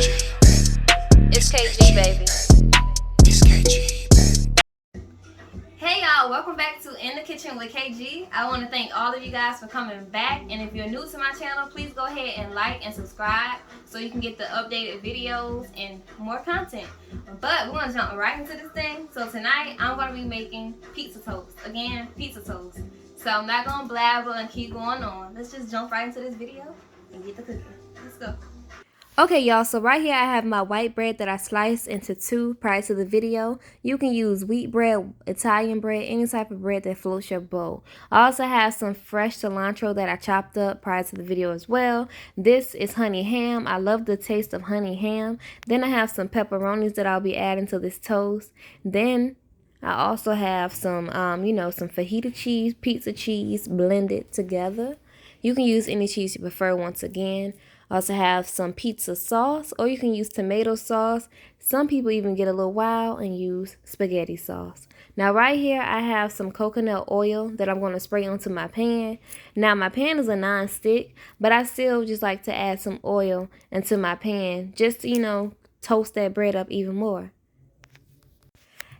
It's Kay.G, baby. It's Kay.G, baby. Hey y'all, welcome back to In the Kitchen with Kay.G. I want to thank all of you guys for coming back, and if you're new to my channel, please go ahead and like and subscribe so you can get the updated videos and more content. But we're going to jump right into this thing. So tonight I'm going to be making pizza toast. Again, pizza toast. So I'm not going to blabber and keep going on. Let's just jump right into this video and get the cooking. Let's go. Okay, y'all, so right here I have my white bread that I sliced into two prior to the video. You can use wheat bread, Italian bread, any type of bread that floats your boat. I also have some fresh cilantro that I chopped up prior to the video as well. This is honey ham. I love the taste of honey ham. Then I have some pepperonis that I'll be adding to this toast. Then I also have some, some fajita cheese, pizza cheese blended together. You can use any cheese you prefer once again. I also have some pizza sauce, or you can use tomato sauce. Some people even get a little wild and use spaghetti sauce. Now right here I have some coconut oil that I'm going to spray onto my pan. Now my pan is a non-stick, but I still just like to add some oil into my pan just to, toast that bread up even more.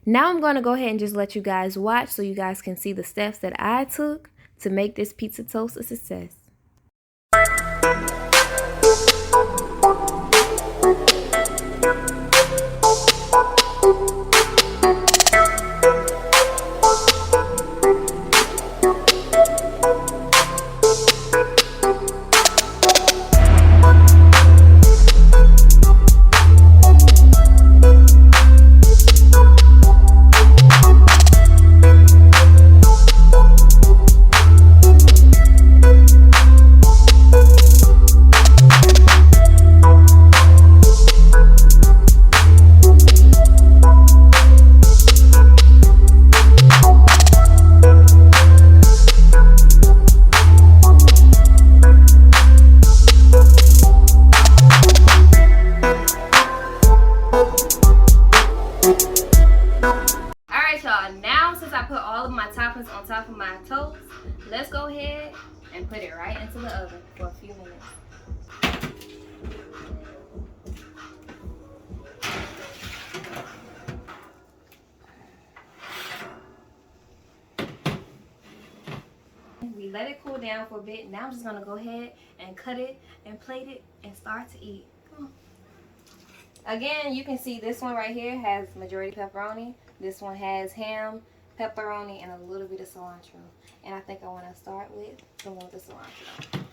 Now I'm going to go ahead and just let you guys watch so you guys can see the steps that I took to make this pizza toast a success. Alright y'all, now since I put all of my toppings on top of my toast, let's go ahead and put it right into the oven for a few minutes. We let it cool down for a bit. Now I'm just going to go ahead and cut it and plate it and start to eat. Come on. Again, you can see this one right here has majority pepperoni. This one has ham, pepperoni, and a little bit of cilantro. And I think I want to start with the one with the cilantro.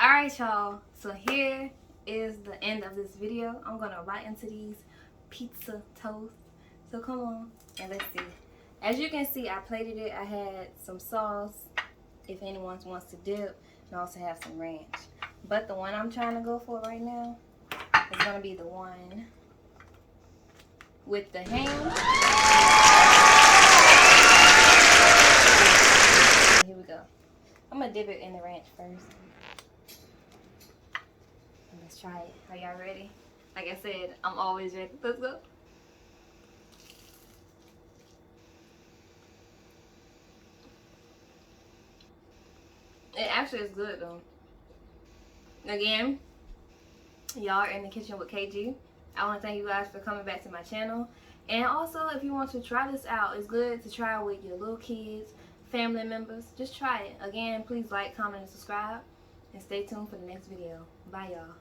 Alright y'all, so here is the end of this video. I'm going to bite into these pizza toast. So come on and let's see. As you can see, I plated it. I had some sauce if anyone wants to dip. And I also have some ranch. But the one I'm trying to go for right now is going to be the one with the ham. Here we go. I'm going to dip it in the ranch first. Let's try it. Are y'all ready? Like I said, I'm always ready. Let's go. It actually is good though. Again, y'all are in the kitchen with Kay.G. I want to thank you guys for coming back to my channel. And also, if you want to try this out, it's good to try with your little kids, family members. Just try it. Again, please like, comment, and subscribe. And stay tuned for the next video. Bye, y'all.